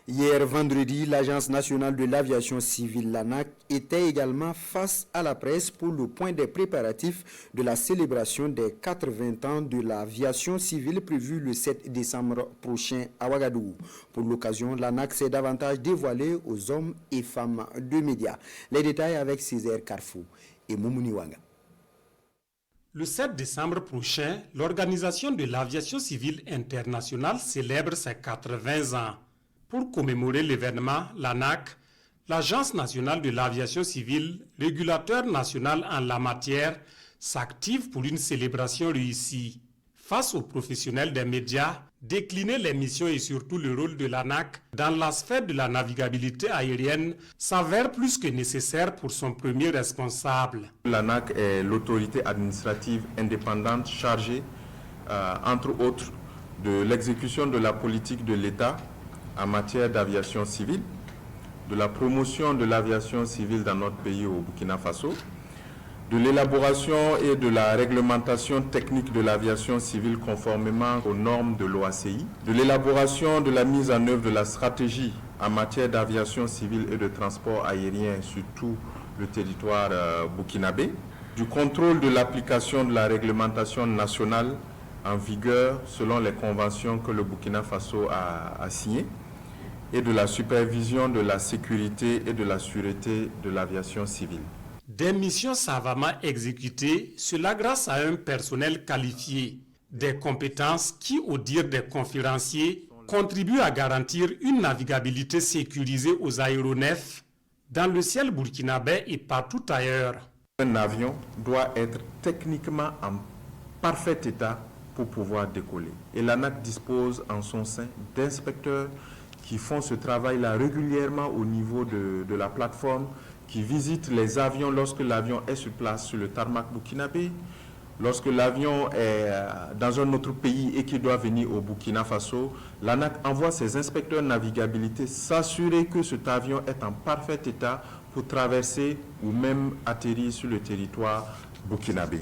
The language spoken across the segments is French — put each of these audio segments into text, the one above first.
Hier vendredi, l'Agence nationale de l'aviation civile, l'ANAC, était également face à la presse pour le point des préparatifs de la célébration des 80 ans de l'aviation civile prévue le 7 décembre prochain à Ouagadougou. Pour l'occasion, l'ANAC s'est davantage dévoilée aux hommes et femmes de médias. Les détails avec Césaire Carrefour et Moumouni Wanga. Le 7 décembre prochain, l'Organisation de l'aviation civile internationale célèbre ses 80 ans. Pour commémorer l'événement, l'ANAC, l'Agence nationale de l'aviation civile, régulateur national en la matière, s'active pour une célébration réussie. Face aux professionnels des médias, décliner les missions et surtout le rôle de l'ANAC dans la sphère de la navigabilité aérienne s'avère plus que nécessaire pour son premier responsable. L'ANAC est l'autorité administrative indépendante chargée, entre autres, de l'exécution de la politique de l'État en matière d'aviation civile, de la promotion de l'aviation civile dans notre pays au Burkina Faso, de l'élaboration et de la réglementation technique de l'aviation civile conformément aux normes de l'OACI, de l'élaboration de la mise en œuvre de la stratégie en matière d'aviation civile et de transport aérien sur tout le territoire burkinabé, du contrôle de l'application de la réglementation nationale en vigueur selon les conventions que le Burkina Faso a signées, et de la supervision de la sécurité et de la sûreté de l'aviation civile. Des missions savamment exécutées, cela grâce à un personnel qualifié, des compétences qui, au dire des conférenciers, contribuent à garantir une navigabilité sécurisée aux aéronefs dans le ciel burkinabé et partout ailleurs. Un avion doit être techniquement en parfait état pour pouvoir décoller. Et l'ANAC dispose en son sein d'inspecteurs qui font ce travail-là régulièrement au niveau de la plateforme, qui visitent les avions lorsque l'avion est sur place sur le tarmac burkinabé, lorsque l'avion est dans un autre pays et qui doit venir au Burkina Faso. L'ANAC envoie ses inspecteurs navigabilité s'assurer que cet avion est en parfait état pour traverser ou même atterrir sur le territoire burkinabé.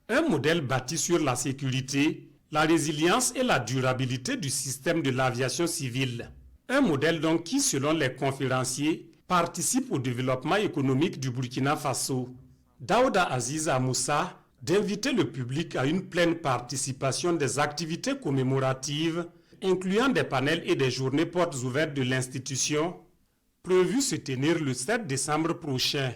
Un modèle bâti sur la sécurité, la résilience et la durabilité du système de l'aviation civile. Un modèle donc qui, selon les conférenciers, participe au développement économique du Burkina Faso. Daouda Aziza Moussa, d'inviter le public à une pleine participation des activités commémoratives, incluant des panels et des journées portes ouvertes de l'institution, prévues se tenir le 7 décembre prochain.